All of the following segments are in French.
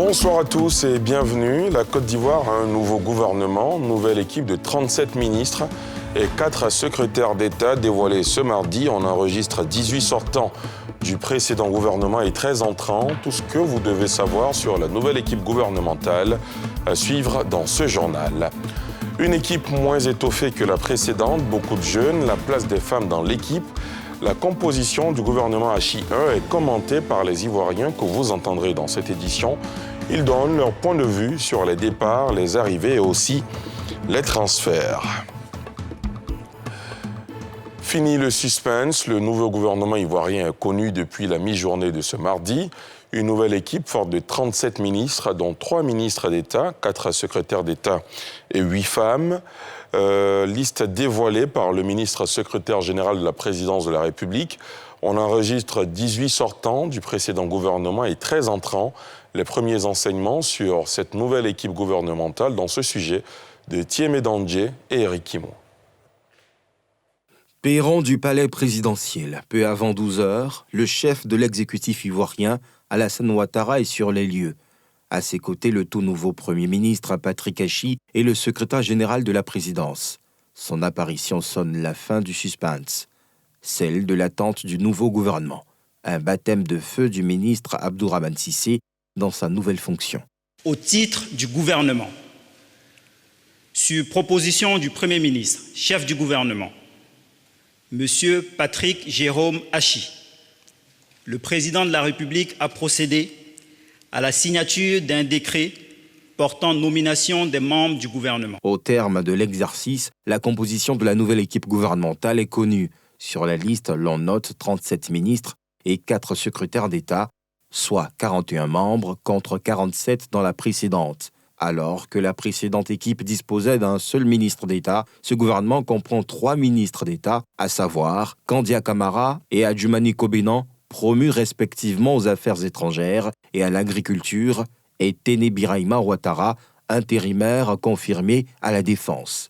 Bonsoir à tous et bienvenue. La Côte d'Ivoire a un nouveau gouvernement, nouvelle équipe de 37 ministres et 4 secrétaires d'État dévoilés ce mardi. On enregistre 18 sortants du précédent gouvernement et 13 entrants. Tout ce que vous devez savoir sur la nouvelle équipe gouvernementale à suivre dans ce journal. Une équipe moins étoffée que la précédente, beaucoup de jeunes, la place des femmes dans l'équipe. La composition du gouvernement Hachi 1 est commentée par les Ivoiriens que vous entendrez dans cette édition. Ils donnent leur point de vue sur les départs, les arrivées et aussi les transferts. Fini le suspense, le nouveau gouvernement ivoirien est connu depuis la mi-journée de ce mardi. Une nouvelle équipe forte de 37 ministres, dont 3 ministres d'État, 4 secrétaires d'État et 8 femmes. Liste dévoilée par le ministre secrétaire général de la présidence de la République. On enregistre 18 sortants du précédent gouvernement et 13 entrants. Les premiers enseignements sur cette nouvelle équipe gouvernementale dans ce sujet de Thiemé Dandje et Eric Kimo. Perron du palais présidentiel. Peu avant 12 heures, le chef de l'exécutif ivoirien, Alassane Ouattara, est sur les lieux. À ses côtés, le tout nouveau Premier ministre, Patrick Hachi, et le secrétaire général de la présidence. Son apparition sonne la fin du suspense, celle de l'attente du nouveau gouvernement. Un baptême de feu du ministre Abdourahmane Cissé dans sa nouvelle fonction. Au titre du gouvernement, sur proposition du Premier ministre, chef du gouvernement, M. Patrick Jérôme Hachi, le président de la République a procédé à la signature d'un décret portant nomination des membres du gouvernement. Au terme de l'exercice, la composition de la nouvelle équipe gouvernementale est connue. Sur la liste, l'on note 37 ministres et 4 secrétaires d'État, soit 41 membres contre 47 dans la précédente. Alors que la précédente équipe disposait d'un seul ministre d'État, ce gouvernement comprend 3 ministres d'État, à savoir Kandia Camara et Adjumani Kobenan, promus respectivement aux affaires étrangères et à l'agriculture, et Téné Birahima Ouattara, intérimaire confirmé à la défense.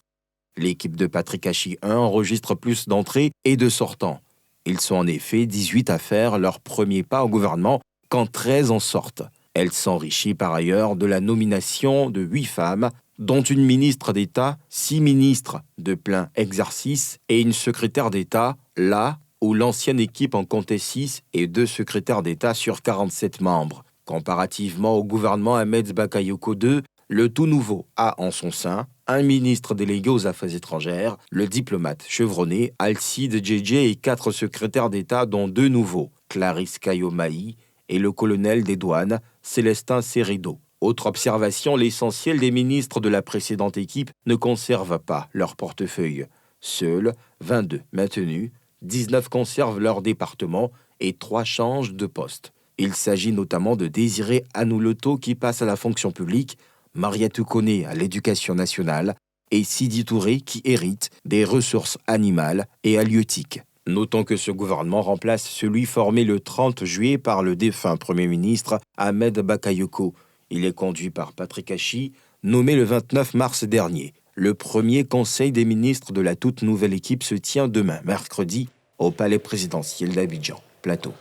L'équipe de Patrick Hachi 1 enregistre plus d'entrées et de sortants. Ils sont en effet 18 à faire leur premier pas au gouvernement quand 13 en sortent. Elle s'enrichit par ailleurs de la nomination de 8 femmes, dont une ministre d'État, 6 ministres de plein exercice et une secrétaire d'État, là où l'ancienne équipe en comptait 6 et 2 secrétaires d'État sur 47 membres. Comparativement au gouvernement Ahmed Bakayoko II, le tout nouveau a en son sein un ministre délégué aux Affaires étrangères, le diplomate chevronné Alcide Djedje et 4 secrétaires d'État dont 2 nouveaux, Clarisse Kayomaï et le colonel des douanes, Célestin Serido. Autre observation, l'essentiel des ministres de la précédente équipe ne conservent pas leur portefeuille. Seuls 22 maintenus, 19 conservent leur département et 3 changent de poste. Il s'agit notamment de Désiré Anouloto qui passe à la fonction publique, Mariatou Koné à l'éducation nationale et Sidi Touré qui hérite des ressources animales et halieutiques. Notons que ce gouvernement remplace celui formé le 30 juillet par le défunt Premier ministre Ahmed Bakayoko. Il est conduit par Patrick Hachi, nommé le 29 mars dernier. Le premier conseil des ministres de la toute nouvelle équipe se tient demain, mercredi, au palais présidentiel d'Abidjan, Plateau.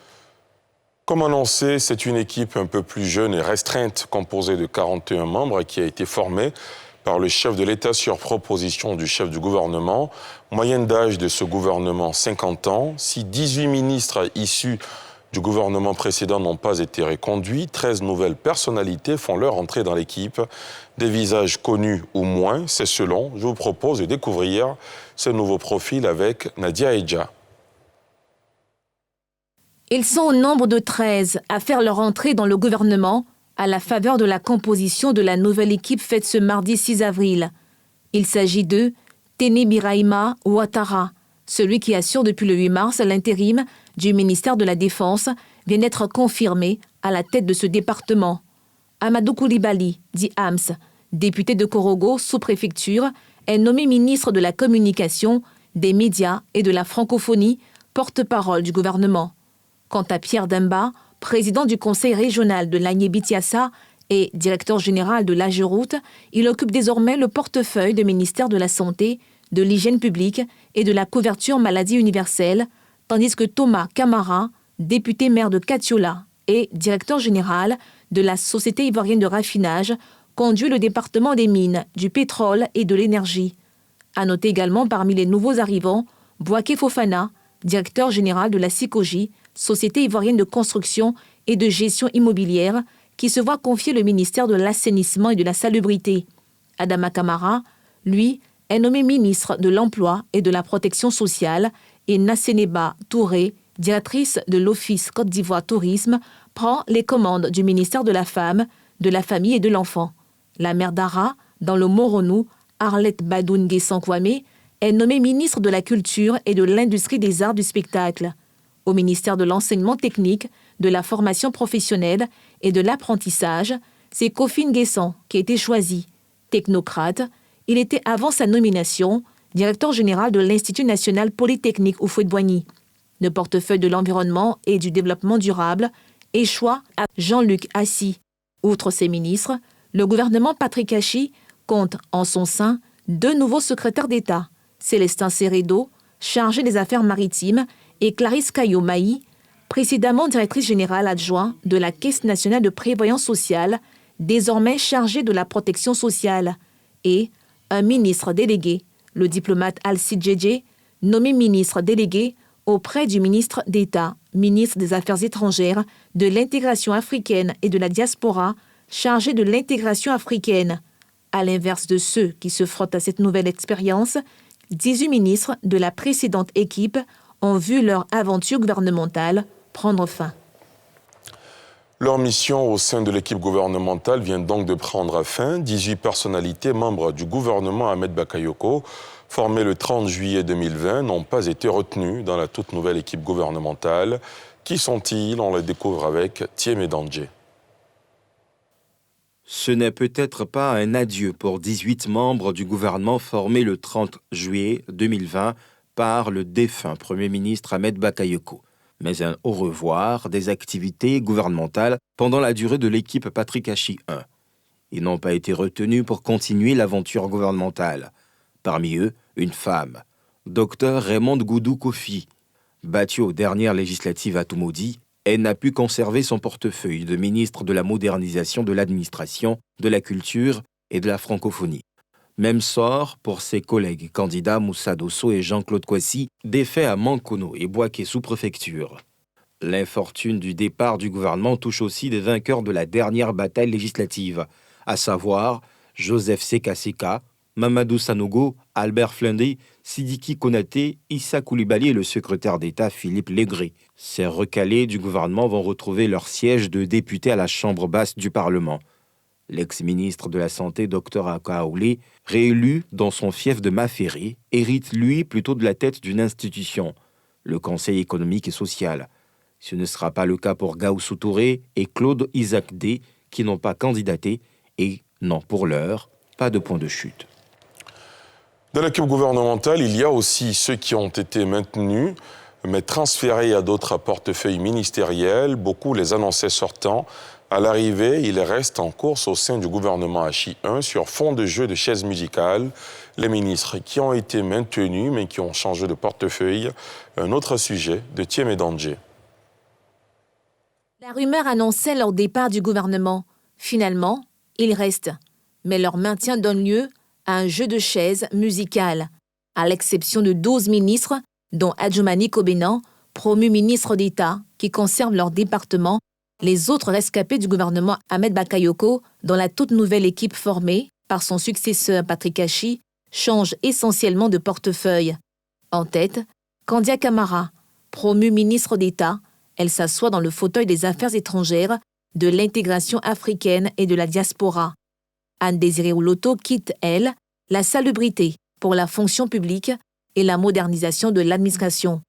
Comme annoncé, c'est une équipe un peu plus jeune et restreinte, composée de 41 membres, qui a été formée par le chef de l'État sur proposition du chef du gouvernement. Moyenne d'âge de ce gouvernement, 50 ans. Si 18 ministres issus du gouvernement précédent n'ont pas été reconduits, 13 nouvelles personnalités font leur entrée dans l'équipe. Des visages connus ou moins, c'est selon. Je vous propose de découvrir ce nouveau profil avec Nadia Edja. Ils sont au nombre de 13 à faire leur entrée dans le gouvernement à la faveur de la composition de la nouvelle équipe faite ce mardi 6 avril. Il s'agit de Téné Birahima Ouattara, celui qui assure depuis le 8 mars l'intérim du ministère de la Défense, vient d'être confirmé à la tête de ce département. Amadou Koulibaly, dit Hams, député de Korogo, sous-préfecture, est nommé ministre de la Communication, des Médias et de la Francophonie, porte-parole du gouvernement. Quant à Pierre Demba, président du conseil régional de l'Agné-Bitiassa et directeur général de l'AGEROUTE, il occupe désormais le portefeuille du ministère de la Santé, de l'Hygiène publique et de la couverture maladie universelle, tandis que Thomas Camara, député maire de Katiola, et directeur général de la Société ivoirienne de raffinage, conduit le département des mines, du pétrole et de l'énergie. À noter également parmi les nouveaux arrivants, Bouaké Fofana, directeur général de la SICOGI, Société ivoirienne de construction et de gestion immobilière, qui se voit confier le ministère de l'assainissement et de la salubrité. Adama Kamara, lui, est nommé ministre de l'Emploi et de la Protection sociale, et Nasseneba Touré, directrice de l'Office Côte d'Ivoire Tourisme, prend les commandes du ministère de la Femme, de la Famille et de l'Enfant. La mère d'Ara, dans le Moronou, Arlette Badoun Guessan Kwame, est nommée ministre de la Culture et de l'Industrie des Arts du Spectacle. Au ministère de l'Enseignement technique, de la formation professionnelle et de l'apprentissage, c'est Kofin Guessan qui a été choisi. Technocrate, il était avant sa nomination directeur général de l'Institut national polytechnique Houphouët-Boigny. Le portefeuille de l'environnement et du développement durable échoua à Jean-Luc Assy. Outre ses ministres, le gouvernement Patrick Hachi compte en son sein 2 nouveaux secrétaires d'État, Célestin Seredo, chargé des affaires maritimes, et Clarisse Caillot-Mailly, précédemment directrice générale adjointe de la Caisse nationale de prévoyance sociale, désormais chargée de la protection sociale, et un ministre délégué, le diplomate Alcide Djedje, nommé ministre délégué auprès du ministre d'État, ministre des Affaires étrangères, de l'intégration africaine et de la diaspora, chargé de l'intégration africaine. À l'inverse de ceux qui se frottent à cette nouvelle expérience, 18 ministres de la précédente équipe ont vu leur aventure gouvernementale prendre fin. Leur mission au sein de l'équipe gouvernementale vient donc de prendre fin. 18 personnalités membres du gouvernement Ahmed Bakayoko, formées le 30 juillet 2020, n'ont pas été retenues dans la toute nouvelle équipe gouvernementale. Qui sont-ils? On les découvre avec Thiemé Dandje. Ce n'est peut-être pas un adieu pour 18 membres du gouvernement formé le 30 juillet 2020 par le défunt Premier ministre Ahmed Bakayoko, mais un au revoir des activités gouvernementales pendant la durée de l'équipe Patrick Hachi 1. Ils n'ont pas été retenus pour continuer l'aventure gouvernementale. Parmi eux, une femme, Dr Raymond Goudou Kofi. Battue aux dernières législatives à Toumoudi, elle n'a pu conserver son portefeuille de ministre de la modernisation de l'administration, de la culture et de la francophonie. Même sort pour ses collègues candidats Moussa Dosso et Jean-Claude Kwasi, défaits à Mankono et Bouaké sous-préfecture. L'infortune du départ du gouvernement touche aussi des vainqueurs de la dernière bataille législative, à savoir Joseph Seka, Mamadou Sanogo, Albert Flindé, Sidiki Konaté, Issa Koulibaly et le secrétaire d'État Philippe Légré. Ces recalés du gouvernement vont retrouver leur siège de député à la Chambre basse du Parlement. L'ex-ministre de la Santé, Dr Akaoulé, réélu dans son fief de Maféré, hérite lui plutôt de la tête d'une institution, le Conseil économique et social. Ce ne sera pas le cas pour Gaoussou Touré et Claude Isaac D, qui n'ont pas candidaté et n'ont pour l'heure pas de point de chute. Dans l'équipe gouvernementale, il y a aussi ceux qui ont été maintenus, mais transférés à d'autres portefeuilles ministériels. Beaucoup les annonçaient sortants. À l'arrivée, ils restent en course au sein du gouvernement Hachi 1 sur fond de jeu de chaises musicales. Les ministres qui ont été maintenus, mais qui ont changé de portefeuille. Un autre sujet de Thiemé Dandje. La rumeur annonçait leur départ du gouvernement. Finalement, ils restent. Mais leur maintien donne lieu à un jeu de chaises musicales, à l'exception de 12 ministres, dont Adjoumani Kobenan, promu ministre d'État, qui conservent leur département. Les autres rescapés du gouvernement Ahmed Bakayoko, dont la toute nouvelle équipe formée par son successeur Patrick Hachi, change essentiellement de portefeuille. En tête, Kandia Camara, promue ministre d'État, elle s'assoit dans le fauteuil des affaires étrangères, de l'intégration africaine et de la diaspora. Anne-Désirée Ouloto quitte, elle, la salubrité pour la fonction publique et la modernisation de l'administration.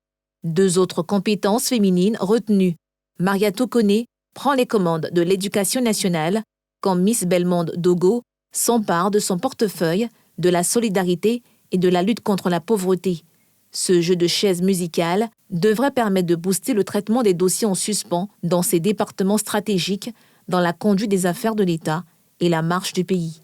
2 autres compétences féminines retenues. Mariatou Koné prend les commandes de l'éducation nationale quand Miss Belmonde Dogo s'empare de son portefeuille, de la solidarité et de la lutte contre la pauvreté. Ce jeu de chaises musicales devrait permettre de booster le traitement des dossiers en suspens dans ces départements stratégiques, dans la conduite des affaires de l'État et la marche du pays.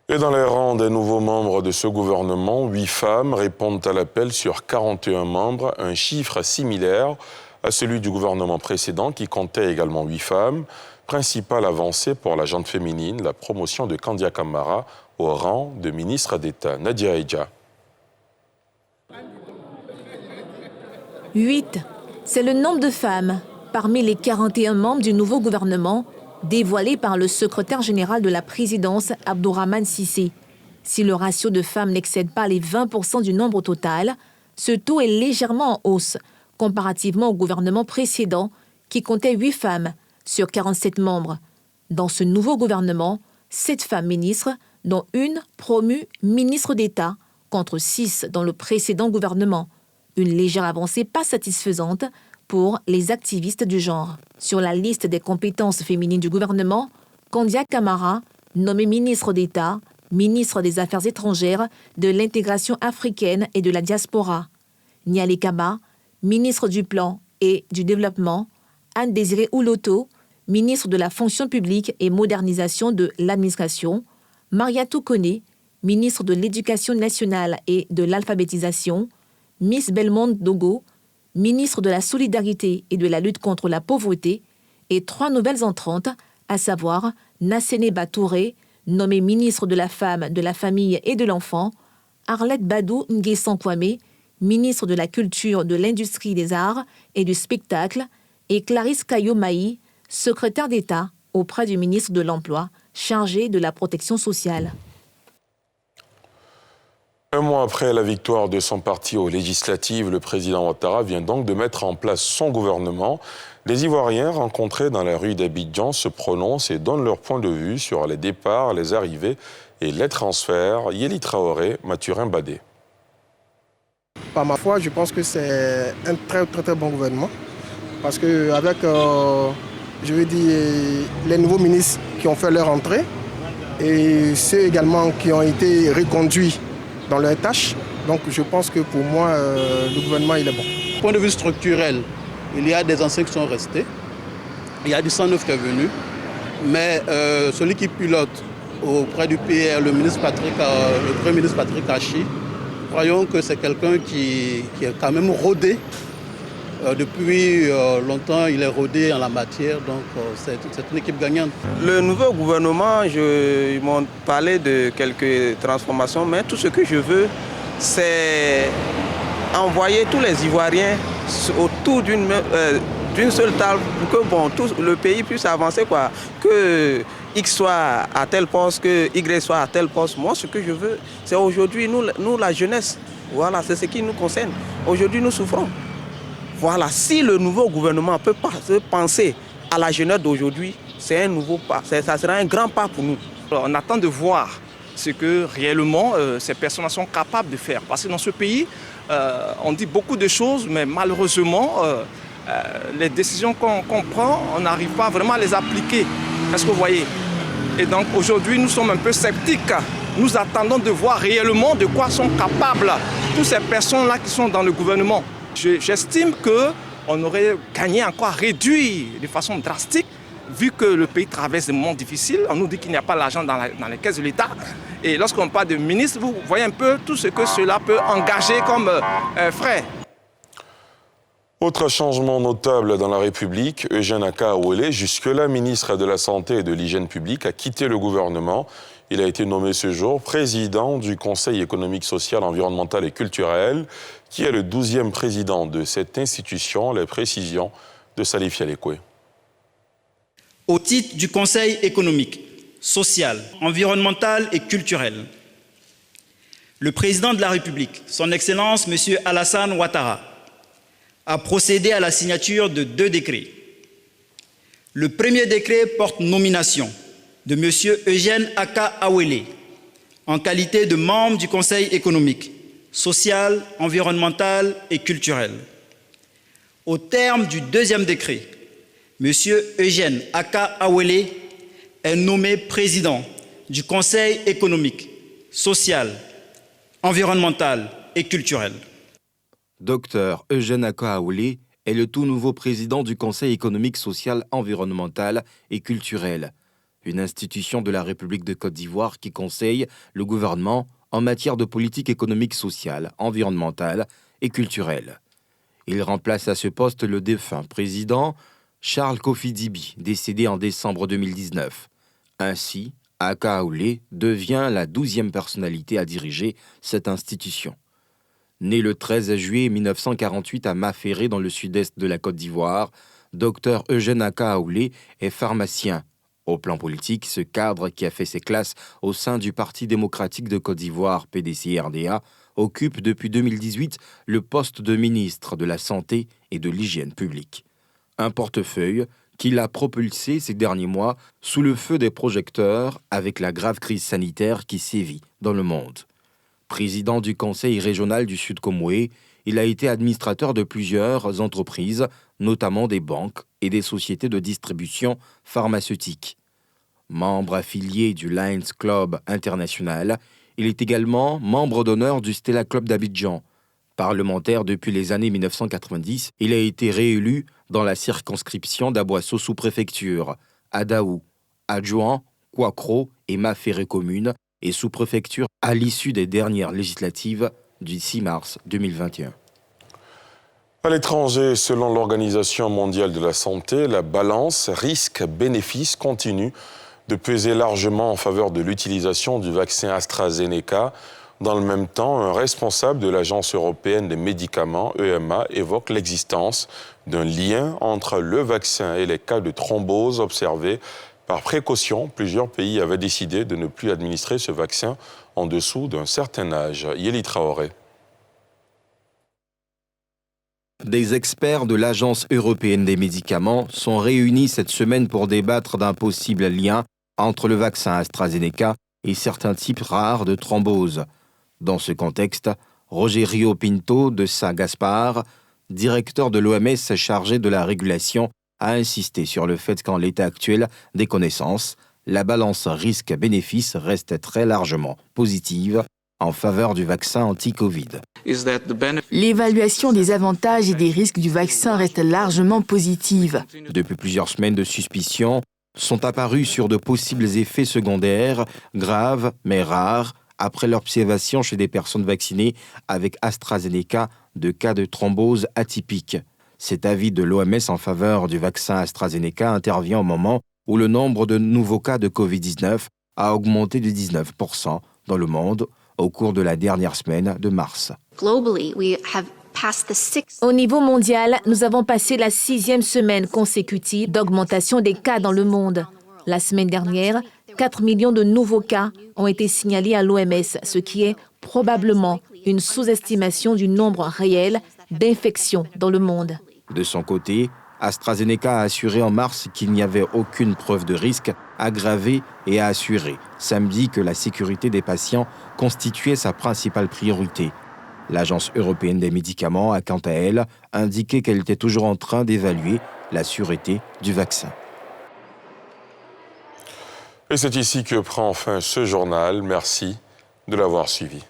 Et dans les rangs des nouveaux membres de ce gouvernement, 8 femmes répondent à l'appel sur 41 membres, un chiffre similaire à celui du gouvernement précédent qui comptait également 8 femmes. Principale avancée pour la gente féminine, la promotion de Kandia Camara au rang de ministre d'État. Nadia Eidja. 8, c'est le nombre de femmes parmi les 41 membres du nouveau gouvernement dévoilé par le secrétaire général de la présidence, Abdourahmane Cissé. Si le ratio de femmes n'excède pas les 20% du nombre total, ce taux est légèrement en hausse comparativement au gouvernement précédent qui comptait 8 femmes sur 47 membres. Dans ce nouveau gouvernement, 7 femmes ministres, dont une promue ministre d'État, contre 6 dans le précédent gouvernement. Une légère avancée pas satisfaisante pour les activistes du genre. Sur la liste des compétences féminines du gouvernement, Kandia Camara, nommée ministre d'État, ministre des Affaires étrangères, de l'intégration africaine et de la diaspora. Niali Kaba, ministre du Plan et du Développement. Anne-Désirée Ouloto, ministre de la Fonction publique et modernisation de l'administration. Mariatou Koné, ministre de l'Éducation nationale et de l'alphabétisation. Miss Belmonde Dogo, ministre de la Solidarité et de la lutte contre la pauvreté, et 3 nouvelles entrantes, à savoir Nassene Touré, nommée ministre de la Femme, de la Famille et de l'Enfant, Arlette Badou Nguessan Kwame, ministre de la Culture, de l'Industrie des Arts et du Spectacle, et Clarisse Kayo-Maï, secrétaire d'État auprès du ministre de l'Emploi, chargé de la protection sociale. Un mois après la victoire de son parti aux législatives, le président Ouattara vient donc de mettre en place son gouvernement. Les Ivoiriens rencontrés dans la rue d'Abidjan se prononcent et donnent leur point de vue sur les départs, les arrivées et les transferts. Yeli Traoré, Mathurin Badé. Par ma foi, je pense que c'est un très bon gouvernement. Parce qu'avec, je veux dire, les nouveaux ministres qui ont fait leur entrée et ceux également qui ont été reconduits dans leurs tâches. Donc je pense que pour moi, le gouvernement il est bon. Du point de vue structurel, il y a des anciens qui sont restés. Il y a du 109 qui est venu. Mais celui qui pilote auprès du PR, le Premier ministre Patrick Hachi, croyons que c'est quelqu'un qui est quand même rodé. Depuis longtemps, il est rodé en la matière, donc c'est une équipe gagnante. Le nouveau gouvernement, ils m'ont parlé de quelques transformations, mais tout ce que je veux, c'est envoyer tous les Ivoiriens autour d'une seule table pour que tout le pays puisse avancer, quoi. Que X soit à tel poste, que Y soit à tel poste. Moi, ce que je veux, c'est aujourd'hui, nous, la jeunesse, voilà, c'est ce qui nous concerne. Aujourd'hui, nous souffrons. Voilà, si le nouveau gouvernement peut penser à la jeunesse d'aujourd'hui, c'est un nouveau pas, ça sera un grand pas pour nous. Alors, on attend de voir ce que réellement ces personnes sont capables de faire. Parce que dans ce pays, on dit beaucoup de choses, mais malheureusement, les décisions qu'on prend, on n'arrive pas vraiment à les appliquer. Est-ce que vous voyez? Et donc aujourd'hui, nous sommes un peu sceptiques. Nous attendons de voir réellement de quoi sont capables toutes ces personnes-là qui sont dans le gouvernement. J'estime qu'on aurait gagné encore à réduire de façon drastique, vu que le pays traverse des moments difficiles. On nous dit qu'il n'y a pas l'argent dans les caisses de l'État. Et lorsqu'on parle de ministre, vous voyez un peu tout ce que cela peut engager comme frais. Autre changement notable dans la République, Eugène Aka-Awele, jusque-là ministre de la Santé et de l'Hygiène publique, a quitté le gouvernement. Il a été nommé ce jour président du Conseil économique, social, environnemental et culturel, qui est le 12e président de cette institution. Les précisions de Salif Yalekwe. Au titre du Conseil économique, social, environnemental et culturel, le président de la République, son Excellence M. Alassane Ouattara, a procédé à la signature de 2 décrets. Le premier décret porte nomination de M. Eugène Aka-Awele en qualité de membre du Conseil économique, social, environnemental et culturel. Au terme du deuxième décret, M. Eugène Aka-Awele est nommé président du Conseil économique, social, environnemental et culturel. Dr Eugène Aka-Awele est le tout nouveau président du Conseil économique, social, environnemental et culturel, une institution de la République de Côte d'Ivoire qui conseille le gouvernement en matière de politique économique, sociale, environnementale et culturelle. Il remplace à ce poste le défunt président Charles Kofi Dibi, décédé en décembre 2019. Ainsi, Akaoulé devient la 12e personnalité à diriger cette institution. Né le 13 juillet 1948 à Maféré, dans le sud-est de la Côte d'Ivoire, Dr Eugène Akaoulé est pharmacien. Au plan politique, ce cadre qui a fait ses classes au sein du Parti démocratique de Côte d'Ivoire, PDC-RDA, occupe depuis 2018 le poste de ministre de la Santé et de l'Hygiène publique. Un portefeuille qu'il a propulsé ces derniers mois sous le feu des projecteurs avec la grave crise sanitaire qui sévit dans le monde. Président du Conseil régional du Sud Comoé, il a été administrateur de plusieurs entreprises, notamment des banques et des sociétés de distribution pharmaceutique. Membre affilié du Lions Club International, il est également membre d'honneur du Stella Club d'Abidjan. Parlementaire depuis les années 1990, il a été réélu dans la circonscription d'Aboisseau sous-préfecture, Adaou, adjoint, Kouakro et Maféré commune et sous-préfecture à l'issue des dernières législatives du 6 mars 2021. À l'étranger, selon l'Organisation mondiale de la santé, la balance risque-bénéfice continue de peser largement en faveur de l'utilisation du vaccin AstraZeneca. Dans le même temps, un responsable de l'Agence européenne des médicaments, EMA, évoque l'existence d'un lien entre le vaccin et les cas de thrombose observés. Par précaution, plusieurs pays avaient décidé de ne plus administrer ce vaccin en dessous d'un certain âge. Yeli Traoré. Des experts de l'Agence européenne des médicaments sont réunis cette semaine pour débattre d'un possible lien entre le vaccin AstraZeneca et certains types rares de thrombose. Dans ce contexte, Rogerio Pinto de Saint-Gaspard, directeur de l'OMS chargé de la régulation, a insisté sur le fait qu'en l'état actuel des connaissances, la balance risque-bénéfice reste très largement positive en faveur du vaccin anti-Covid. L'évaluation des avantages et des risques du vaccin reste largement positive. Depuis plusieurs semaines de suspicion sont apparus sur de possibles effets secondaires graves mais rares après l'observation chez des personnes vaccinées avec AstraZeneca de cas de thrombose atypique. Cet avis de l'OMS en faveur du vaccin AstraZeneca intervient au moment où le nombre de nouveaux cas de Covid-19 a augmenté de 19% dans le monde au cours de la dernière semaine de mars. Au niveau mondial, nous avons passé la 6e semaine consécutive d'augmentation des cas dans le monde. La semaine dernière, 4 millions de nouveaux cas ont été signalés à l'OMS, ce qui est probablement une sous-estimation du nombre réel d'infections dans le monde. De son côté, AstraZeneca a assuré en mars qu'il n'y avait aucune preuve de risque aggravée et a assuré samedi que la sécurité des patients constituait sa principale priorité. L'Agence européenne des médicaments a quant à elle indiqué qu'elle était toujours en train d'évaluer la sûreté du vaccin. Et c'est ici que prend fin ce journal. Merci de l'avoir suivi.